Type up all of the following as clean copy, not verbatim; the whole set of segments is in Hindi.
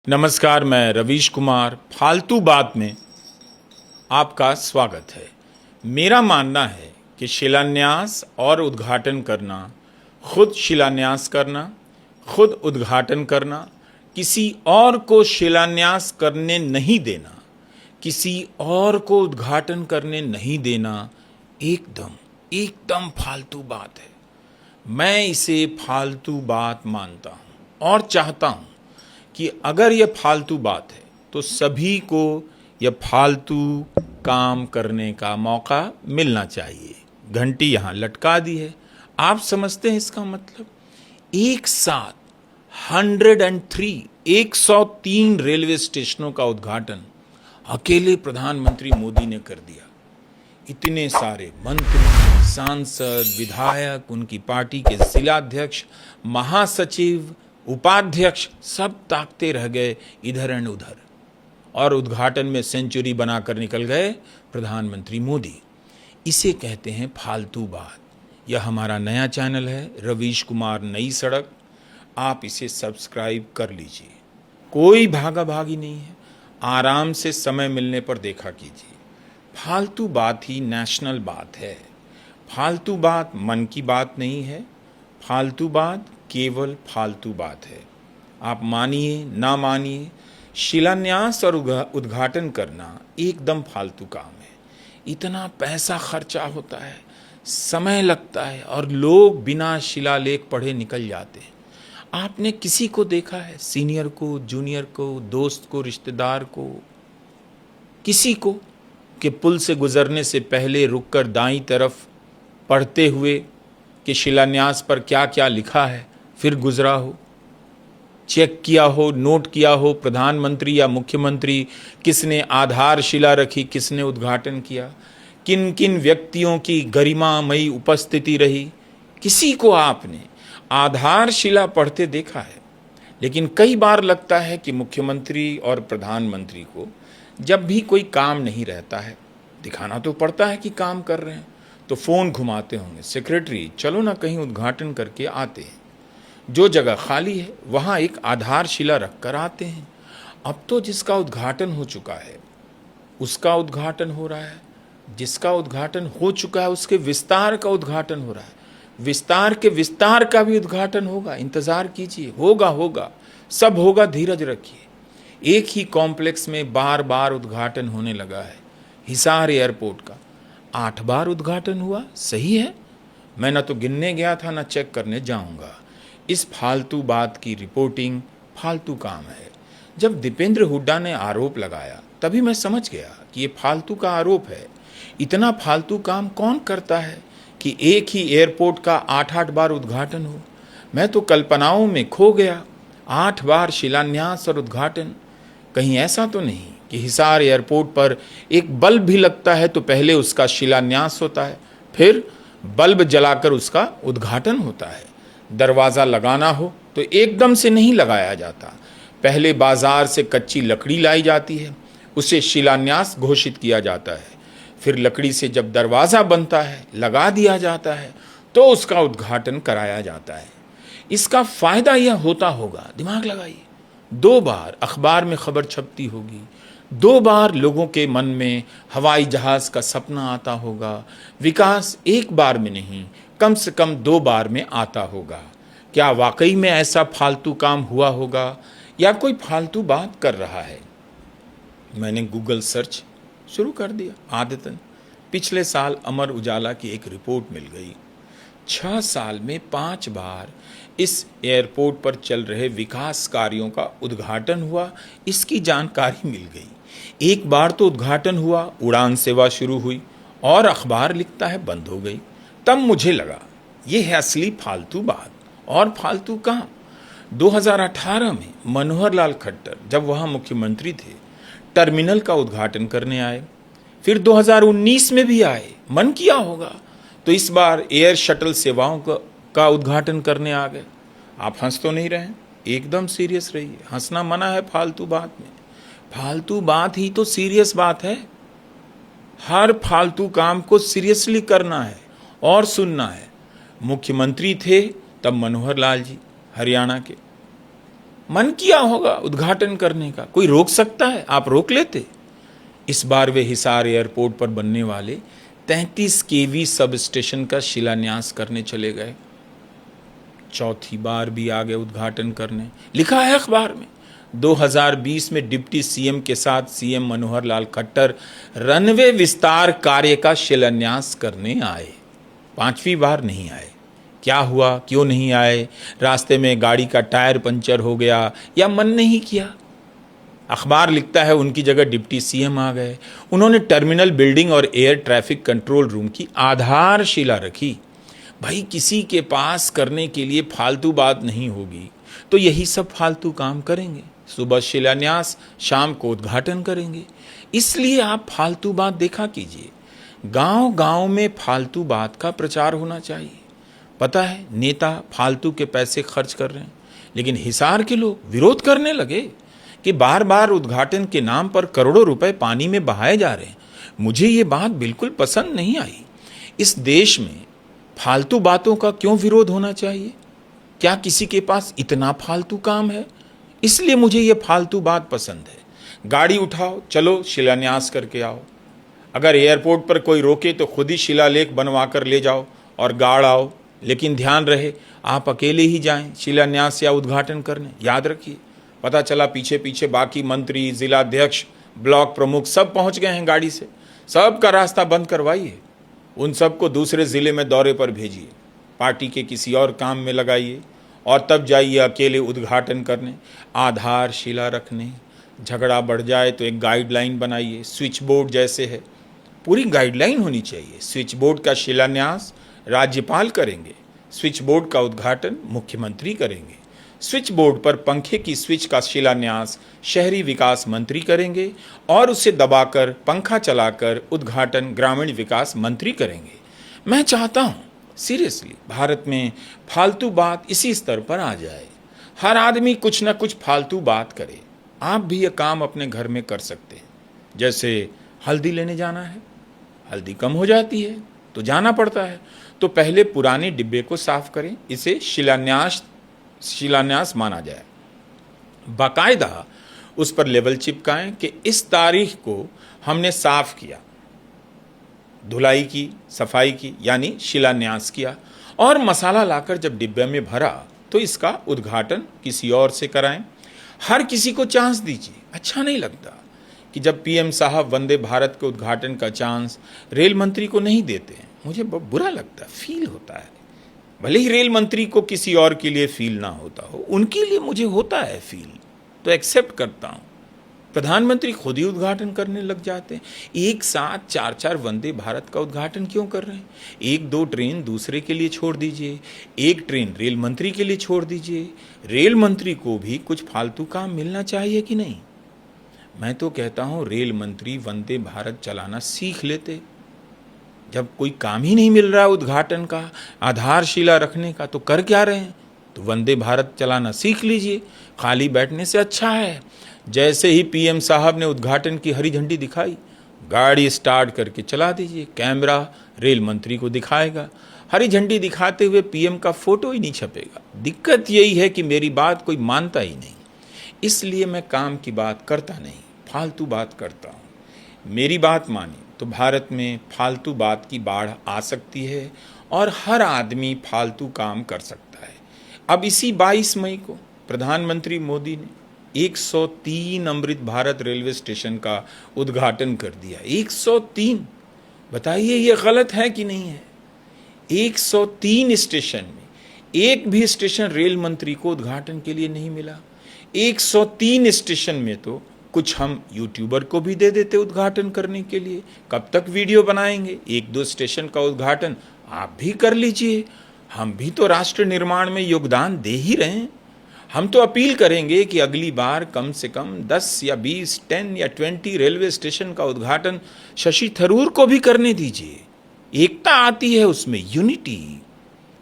नमस्कार, मैं रवीश कुमार फालतू बात में आपका स्वागत है। मेरा मानना है कि शिलान्यास और उद्घाटन करना, खुद शिलान्यास करना, खुद उद्घाटन करना, किसी और को शिलान्यास करने नहीं देना, किसी और को उद्घाटन करने नहीं देना एकदम एकदम फालतू बात है। मैं इसे फालतू बात मानता हूँ और चाहता हूँ कि अगर यह फालतू बात है तो सभी को यह फालतू काम करने का मौका मिलना चाहिए। घंटी यहाँ लटका दी है। आप समझते हैं इसका मतलब? एक साथ 103 रेलवे स्टेशनों का उद्घाटन अकेले प्रधानमंत्री मोदी ने कर दिया। इतने सारे मंत्री, सांसद, विधायक, उनकी पार्टी के जिलाध्यक्ष, महासचिव, उपाध्यक्ष सब ताकते रह गए इधर एंड उधर, और उद्घाटन में सेंचुरी बनाकर निकल गए प्रधानमंत्री मोदी। इसे कहते हैं फालतू बात। यह हमारा नया चैनल है रवीश कुमार नई सड़क। आप इसे सब्सक्राइब कर लीजिए। कोई भागा भागी नहीं है। आराम से समय मिलने पर देखा कीजिए। फालतू बात ही नेशनल बात है। फालतू बात मन की बात नहीं है। फालतू बात केवल फालतू बात है। आप मानिए ना मानिए, शिलान्यास और उद्घाटन करना एकदम फालतू काम है। इतना पैसा खर्चा होता है, समय लगता है और लोग बिना शिलालेख पढ़े निकल जाते हैं। आपने किसी को देखा है, सीनियर को, जूनियर को, दोस्त को, रिश्तेदार को, किसी को कि पुल से गुजरने से पहले रुककर दाईं तरफ पढ़ते हुए कि शिलान्यास पर क्या क्या लिखा है फिर गुजरा हो? चेक किया हो, नोट किया हो प्रधानमंत्री या मुख्यमंत्री किसने आधारशिला रखी, किसने उद्घाटन किया, किन किन व्यक्तियों की गरिमामयी उपस्थिति रही? किसी को आपने आधारशिला पढ़ते देखा है? लेकिन कई बार लगता है कि मुख्यमंत्री और प्रधानमंत्री को जब भी कोई काम नहीं रहता है, दिखाना तो पड़ता है कि काम कर रहे हैं, तो फ़ोन घुमाते होंगे, सेक्रेटरी चलो ना कहीं उद्घाटन करके आते हैं। जो जगह खाली है वहाँ एक आधारशिला रख कर आते हैं। अब तो जिसका उद्घाटन हो चुका है उसका उद्घाटन हो रहा है, जिसका उद्घाटन हो चुका है उसके विस्तार का उद्घाटन हो रहा है, विस्तार के विस्तार का भी उद्घाटन होगा। इंतज़ार कीजिए, होगा, सब होगा, धीरज रखिए। एक ही कॉम्प्लेक्स में बार बार उद्घाटन होने लगा है। हिसार एयरपोर्ट का 8 बार उद्घाटन हुआ, सही है। मैं ना तो गिनने गया था ना चेक करने जाऊंगा। इस फालतू बात की रिपोर्टिंग फालतू काम है। जब दीपेंद्र हुड्डा ने आरोप लगाया तभी मैं समझ गया कि ये फालतू का आरोप है। इतना फालतू काम कौन करता है कि एक ही एयरपोर्ट का 8-8 बार उद्घाटन हो? मैं तो कल्पनाओं में खो गया। 8 बार शिलान्यास और उद्घाटन। कहीं ऐसा तो नहीं कि हिसार एयरपोर्ट पर एक बल्ब भी लगता है तो पहले उसका शिलान्यास होता है, फिर बल्ब जलाकर उसका उद्घाटन होता है। दरवाज़ा लगाना हो तो एकदम से नहीं लगाया जाता। पहले बाजार से कच्ची लकड़ी लाई जाती है, उसे शिलान्यास घोषित किया जाता है, फिर लकड़ी से जब दरवाज़ा बनता है, लगा दिया जाता है, तो उसका उद्घाटन कराया जाता है। इसका फ़ायदा यह होता होगा, दिमाग लगाइए, 2 बार अखबार में खबर छपती होगी, 2 बार लोगों के मन में हवाई जहाज़ का सपना आता होगा। विकास एक बार में नहीं, कम से कम 2 बार में आता होगा। क्या वाकई में ऐसा फालतू काम हुआ होगा या कोई फालतू बात कर रहा है? मैंने गूगल सर्च शुरू कर दिया। आदतन पिछले साल अमर उजाला की एक रिपोर्ट मिल गई। 6 साल में 5 बार इस एयरपोर्ट पर चल रहे विकास कार्यों का उद्घाटन हुआ, इसकी जानकारी मिल गई। एक बार तो उद्घाटन हुआ, उड़ान सेवा शुरू हुई और अखबार लिखता है बंद हो गई। तब मुझे लगा ये है असली फालतू बात। और फालतू काम 2018 में मनोहर लाल खट्टर जब वहाँ मुख्यमंत्री थे, टर्मिनल का उद्घाटन करने आए। फिर 2019 में भी आए, मन किया होगा तो इस बार एयर शटल सेवाओं का उद्घाटन करने आ गए। आप हंस तो नहीं रहे? एकदम सीरियस रहिए। हंसना मना है फालतू बात में। फालतू बात ही तो सीरियस बात है। हर फालतू काम को सीरियसली करना है और सुनना है। मुख्यमंत्री थे तब मनोहर लाल जी हरियाणा के, मन किया होगा उद्घाटन करने का, कोई रोक सकता है? आप रोक लेते? इस बार वे हिसार एयरपोर्ट पर बनने वाले 33 केवी सब स्टेशन का शिलान्यास करने चले गए। चौथी बार भी आ गए उद्घाटन करने। लिखा है अखबार में 2020 में डिप्टी सीएम के साथ सीएम मनोहर लाल खट्टर रनवे विस्तार कार्य का शिलान्यास करने आए। 5वीं बार नहीं आए। क्या हुआ, क्यों नहीं आए? रास्ते में गाड़ी का टायर पंचर हो गया या मन नहीं किया? अखबार लिखता है उनकी जगह डिप्टी सीएम आ गए। उन्होंने टर्मिनल बिल्डिंग और एयर ट्रैफिक कंट्रोल रूम की आधारशिला रखी। भाई, किसी के पास करने के लिए फालतू बात नहीं होगी तो यही सब फालतू काम करेंगे। सुबह शिलान्यास, शाम को उद्घाटन करेंगे। इसलिए आप फालतू बात देखा कीजिए। गांव गांव में फालतू बात का प्रचार होना चाहिए। पता है नेता फालतू के पैसे खर्च कर रहे हैं, लेकिन हिसार के लोग विरोध करने लगे कि बार बार उद्घाटन के नाम पर करोड़ों रुपए पानी में बहाए जा रहे हैं। मुझे ये बात बिल्कुल पसंद नहीं आई। इस देश में फालतू बातों का क्यों विरोध होना चाहिए? क्या किसी के पास इतना फालतू काम है? इसलिए मुझे ये फालतू बात पसंद है। गाड़ी उठाओ, चलो शिलान्यास करके आओ। अगर एयरपोर्ट पर कोई रोके तो खुद ही शिलालेख बनवा कर ले जाओ और गाड़ आओ। लेकिन ध्यान रहे, आप अकेले ही जाएं शिलान्यास या उद्घाटन करने। याद रखिए, पता चला पीछे पीछे बाकी मंत्री, जिलाध्यक्ष, ब्लॉक प्रमुख सब पहुंच गए हैं गाड़ी से। सबका रास्ता बंद करवाइए। उन सबको दूसरे ज़िले में दौरे पर भेजिए, पार्टी के किसी और काम में लगाइए और तब जाइए अकेले उद्घाटन करने, आधारशिला रखने। झगड़ा बढ़ जाए तो एक गाइडलाइन बनाइए, स्विच बोर्ड जैसे है। पूरी गाइडलाइन होनी चाहिए। स्विच बोर्ड का शिलान्यास राज्यपाल करेंगे, स्विच बोर्ड का उद्घाटन मुख्यमंत्री करेंगे, स्विच बोर्ड पर पंखे की स्विच का शिलान्यास शहरी विकास मंत्री करेंगे और उसे दबाकर पंखा चलाकर उद्घाटन ग्रामीण विकास मंत्री करेंगे। मैं चाहता हूं सीरियसली भारत में फालतू बात इसी स्तर पर आ जाए। हर आदमी कुछ ना कुछ फालतू बात करे। आप भी ये काम अपने घर में कर सकते हैं। जैसे हल्दी लेने जाना है, हल्दी कम हो जाती है तो जाना पड़ता है, तो पहले पुराने डिब्बे को साफ करें। इसे शिलान्यास माना जाए। बाकायदा उस पर लेबल चिपकाएं कि इस तारीख को हमने साफ किया, धुलाई की, सफाई की, यानी शिलान्यास किया। और मसाला लाकर जब डिब्बे में भरा तो इसका उद्घाटन किसी और से कराएं। हर किसी को चांस दीजिए। अच्छा नहीं लगता कि जब पीएम साहब वंदे भारत के उद्घाटन का चांस रेल मंत्री को नहीं देते हैं। मुझे बहुत बुरा लगता है, फील होता है। भले ही रेल मंत्री को किसी और के लिए फील ना होता हो, उनके लिए मुझे होता है फील, तो एक्सेप्ट करता हूं। प्रधानमंत्री खुद ही उद्घाटन करने लग जाते हैं। एक साथ 4-4 वंदे भारत का उद्घाटन क्यों कर रहे हैं? 1-2 ट्रेन दूसरे के लिए छोड़ दीजिए, एक ट्रेन रेल मंत्री के लिए छोड़ दीजिए। रेल मंत्री को भी कुछ फालतू काम मिलना चाहिए कि नहीं? मैं तो कहता हूं रेल मंत्री वंदे भारत चलाना सीख लेते। जब कोई काम ही नहीं मिल रहा उद्घाटन का, आधारशिला रखने का, तो कर क्या रहे हैं? तो वंदे भारत चलाना सीख लीजिए। खाली बैठने से अच्छा है। जैसे ही पीएम साहब ने उद्घाटन की हरी झंडी दिखाई, गाड़ी स्टार्ट करके चला दीजिए। कैमरा रेल मंत्री को दिखाएगा। हरी झंडी दिखाते हुए पीएम का फोटो ही नहीं छपेगा। दिक्कत यही है कि मेरी बात कोई मानता ही नहीं। इसलिए मैं काम की बात करता नहीं, फालतू बात करता हूँ। मेरी बात मानी तो भारत में फालतू बात की बाढ़ आ सकती है और हर आदमी फालतू काम कर सकता है। अब इसी 22 मई को प्रधानमंत्री मोदी ने 103 अमृत भारत रेलवे स्टेशन का उद्घाटन कर दिया। 103, बताइए ये गलत है कि नहीं है? 103 स्टेशन में एक भी स्टेशन रेल मंत्री को उद्घाटन के लिए नहीं मिला। 103 स्टेशन में तो कुछ हम यूट्यूबर को भी दे देते उद्घाटन करने के लिए। कब तक वीडियो बनाएंगे? 1-2 स्टेशन का उद्घाटन आप भी कर लीजिए। हम भी तो राष्ट्र निर्माण में योगदान दे ही रहे हैं। हम तो अपील करेंगे कि अगली बार कम से कम 10 या 20, 10 या 20 रेलवे स्टेशन का उद्घाटन शशि थरूर को भी करने दीजिए। एकता आती है उसमें, यूनिटी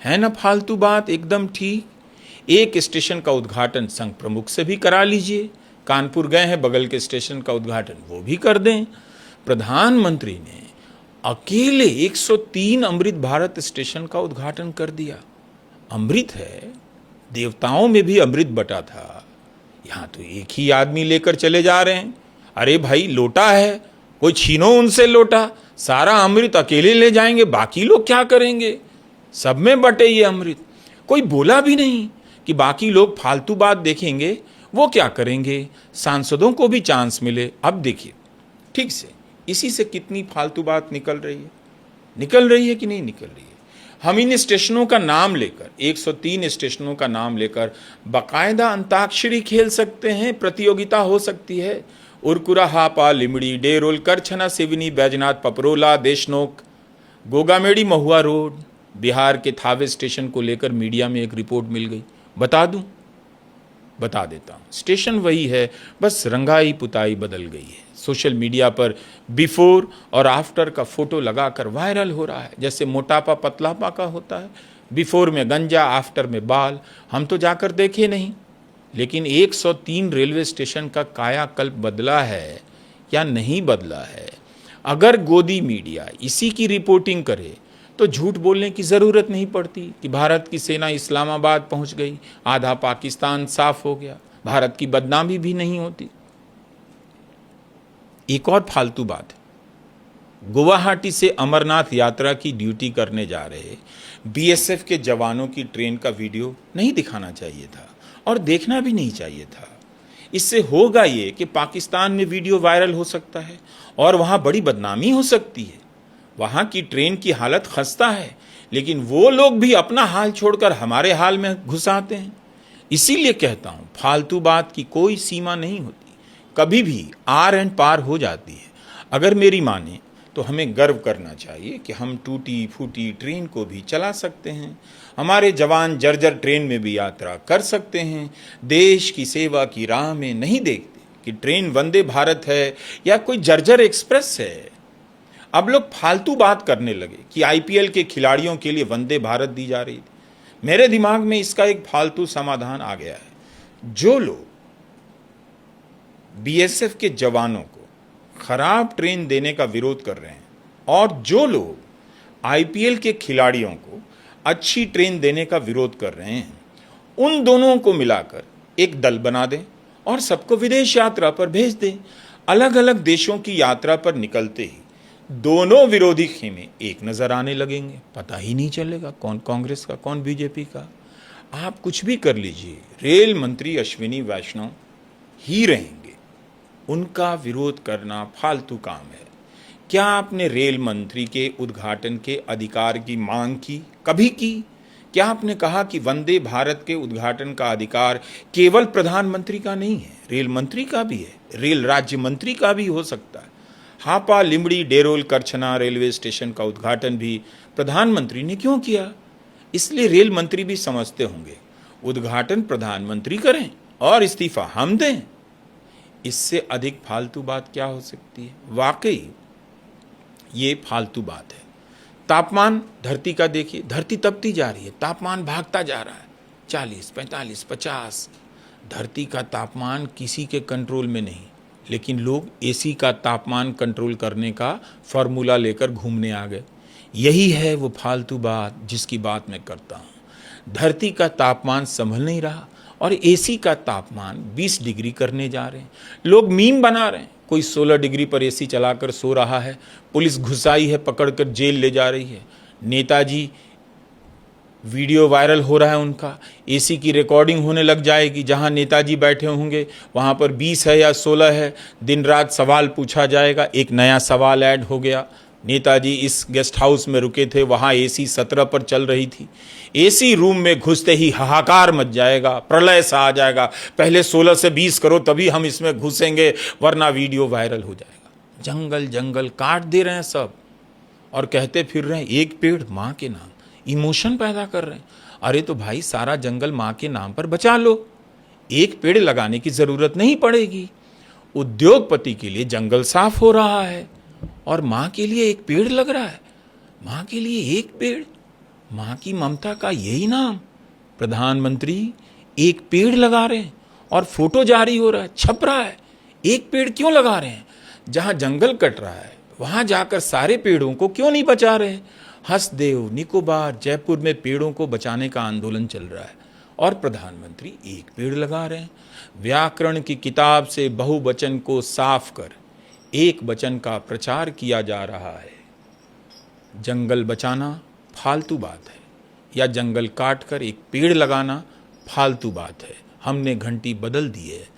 है ना। फालतू बात एकदम ठीक। एक स्टेशन का उद्घाटन संघ प्रमुख से भी करा लीजिए। कानपुर गए हैं, बगल के स्टेशन का उद्घाटन वो भी कर दें। प्रधानमंत्री ने अकेले 103 अमृत भारत स्टेशन का उद्घाटन कर दिया। अमृत है, देवताओं में भी अमृत बटा था। यहाँ तो एक ही आदमी लेकर चले जा रहे हैं। अरे भाई, लोटा है, कोई छीनो उनसे लोटा, सारा अमृत अकेले ले जाएंगे, बाकी लोग क्या करेंगे? सब में बटे ये अमृत। कोई बोला भी नहीं कि बाकी लोग फालतू बात देखेंगे, वो क्या करेंगे, सांसदों को भी चांस मिले। अब देखिए ठीक से, इसी से कितनी फालतू बात निकल रही है कि नहीं निकल रही है। हम इन स्टेशनों का नाम लेकर, 103 स्टेशनों का नाम लेकर बाकायदा अंताक्षरी खेल सकते हैं, प्रतियोगिता हो सकती है। उरकुरा, हापा, लिमड़ी, डेरोल, करछना, सिवनी, बैजनाथ, पपरोला, देशनोक, गोगामेड़ी, महुआ रोड, बिहार के थावे स्टेशन को लेकर मीडिया में एक रिपोर्ट मिल गई। बता देता हूँ। स्टेशन वही है, बस रंगाई पुताई बदल गई है। सोशल मीडिया पर बिफोर और आफ्टर का फोटो लगाकर वायरल हो रहा है, जैसे मोटापा पतलापा का होता है। बिफोर में गंजा, आफ्टर में बाल। हम तो जाकर देखे नहीं, लेकिन 103 रेलवे स्टेशन का कायाकल्प बदला है या नहीं बदला है? अगर गोदी मीडिया इसी की रिपोर्टिंग करे तो झूठ बोलने की ज़रूरत नहीं पड़ती कि भारत की सेना इस्लामाबाद पहुंच गई, आधा पाकिस्तान साफ हो गया, भारत की बदनामी भी नहीं होती। एक और फालतू बात है, गुवाहाटी से अमरनाथ यात्रा की ड्यूटी करने जा रहे बीएसएफ के जवानों की ट्रेन का वीडियो नहीं दिखाना चाहिए था और देखना भी नहीं चाहिए था। इससे होगा ये कि पाकिस्तान में वीडियो वायरल हो सकता है और वहाँ बड़ी बदनामी हो सकती है। वहाँ की ट्रेन की हालत खस्ता है, लेकिन वो लोग भी अपना हाल छोड़कर हमारे हाल में घुस आते हैं। इसीलिए कहता हूँ, फालतू बात की कोई सीमा नहीं होती, कभी भी आर एंड पार हो जाती है। अगर मेरी माने तो हमें गर्व करना चाहिए कि हम टूटी फूटी ट्रेन को भी चला सकते हैं, हमारे जवान जर्जर ट्रेन में भी यात्रा कर सकते हैं। देश की सेवा की राह में नहीं देखते कि ट्रेन वंदे भारत है या कोई जर्जर एक्सप्रेस है। अब लोग फालतू बात करने लगे कि आईपीएल के खिलाड़ियों के लिए वंदे भारत दी जा रही थी। मेरे दिमाग में इसका एक फालतू समाधान आ गया है। जो लोग बीएसएफ के जवानों को खराब ट्रेन देने का विरोध कर रहे हैं और जो लोग आईपीएल के खिलाड़ियों को अच्छी ट्रेन देने का विरोध कर रहे हैं, उन दोनों को मिलाकर एक दल बना दें और सबको विदेश यात्रा पर भेज दें। अलग अलग देशों की यात्रा पर निकलते ही दोनों विरोधी खेमे एक नजर आने लगेंगे, पता ही नहीं चलेगा कौन कांग्रेस का कौन बीजेपी का। आप कुछ भी कर लीजिए, रेल मंत्री अश्विनी वैष्णव ही रहेंगे। उनका विरोध करना फालतू काम है। क्या आपने रेल मंत्री के उद्घाटन के अधिकार की मांग की? कभी की? क्या आपने कहा कि वंदे भारत के उद्घाटन का अधिकार केवल प्रधानमंत्री का नहीं है, रेल मंत्री का भी है, रेल राज्य मंत्री का भी हो सकता है। हापा, लिमड़ी, डेरोल, करछना रेलवे स्टेशन का उद्घाटन भी प्रधानमंत्री ने क्यों किया? इसलिए रेल मंत्री भी समझते होंगे, उद्घाटन प्रधानमंत्री करें और इस्तीफा हम दें। इससे अधिक फालतू बात क्या हो सकती है? वाकई ये फालतू बात है। तापमान धरती का देखिए, धरती तपती जा रही है, तापमान भागता जा रहा है, 40, 45, 50। धरती का तापमान किसी के कंट्रोल में नहीं, लेकिन लोग एसी का तापमान कंट्रोल करने का फॉर्मूला लेकर घूमने आ गए। यही है वो फालतू बात जिसकी बात मैं करता हूँ। धरती का तापमान संभल नहीं रहा और एसी का तापमान 20 डिग्री करने जा रहे हैं। लोग मीम बना रहे हैं, कोई 16 डिग्री पर एसी चलाकर सो रहा है, पुलिस घुसाई है, पकड़कर जेल ले जा रही है। नेताजी वीडियो वायरल हो रहा है उनका, एसी की रिकॉर्डिंग होने लग जाएगी, जहां नेताजी बैठे होंगे वहां पर 20 है या 16 है, दिन रात सवाल पूछा जाएगा। एक नया सवाल ऐड हो गया, नेताजी इस गेस्ट हाउस में रुके थे, वहां एसी 17 पर चल रही थी। एसी रूम में घुसते ही हाहाकार मच जाएगा, प्रलय सा आ जाएगा, पहले 16 से 20 करो तभी हम इसमें घुसेंगे, वरना वीडियो वायरल हो जाएगा। जंगल जंगल काट दे रहे हैं सब और कहते फिर रहे हैं एक पेड़ माँ के नाम। इमोशन पैदा कर रहे हैं। अरे तो भाई, सारा जंगल माँ के नाम पर बचा लो, एक पेड़ लगाने की जरूरत नहीं पड़ेगी। उद्योगपति के लिए जंगल साफ हो रहा है और माँ के लिए एक पेड़ लग रहा है। माँ के लिए एक पेड़, माँ की ममता का यही नाम। प्रधानमंत्री एक पेड़ लगा रहे हैं और फोटो जारी हो रहा है, छप रहा है। एक पेड़ क्यों लगा रहे हैं? जहाँ जंगल कट रहा है वहाँ जाकर सारे पेड़ों को क्यों नहीं बचा रहे? हसदेव, निकोबार, जयपुर में पेड़ों को बचाने का आंदोलन चल रहा है और प्रधानमंत्री एक पेड़ लगा रहे हैं। व्याकरण की किताब से बहुवचन को साफ कर एक वचन का प्रचार किया जा रहा है। जंगल बचाना फालतू बात है या जंगल काट कर एक पेड़ लगाना फालतू बात है। हमने घंटी बदल दी है।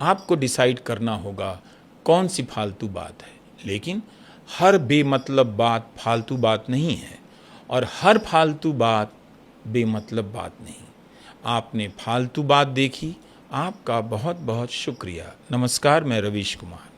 आपको डिसाइड करना होगा कौन सी फालतू बात है। लेकिन हर बेमतलब बात फालतू बात नहीं है और हर फालतू बात बेमतलब बात नहीं। आपने फालतू बात देखी, आपका बहुत बहुत शुक्रिया। नमस्कार, मैं रवीश कुमार।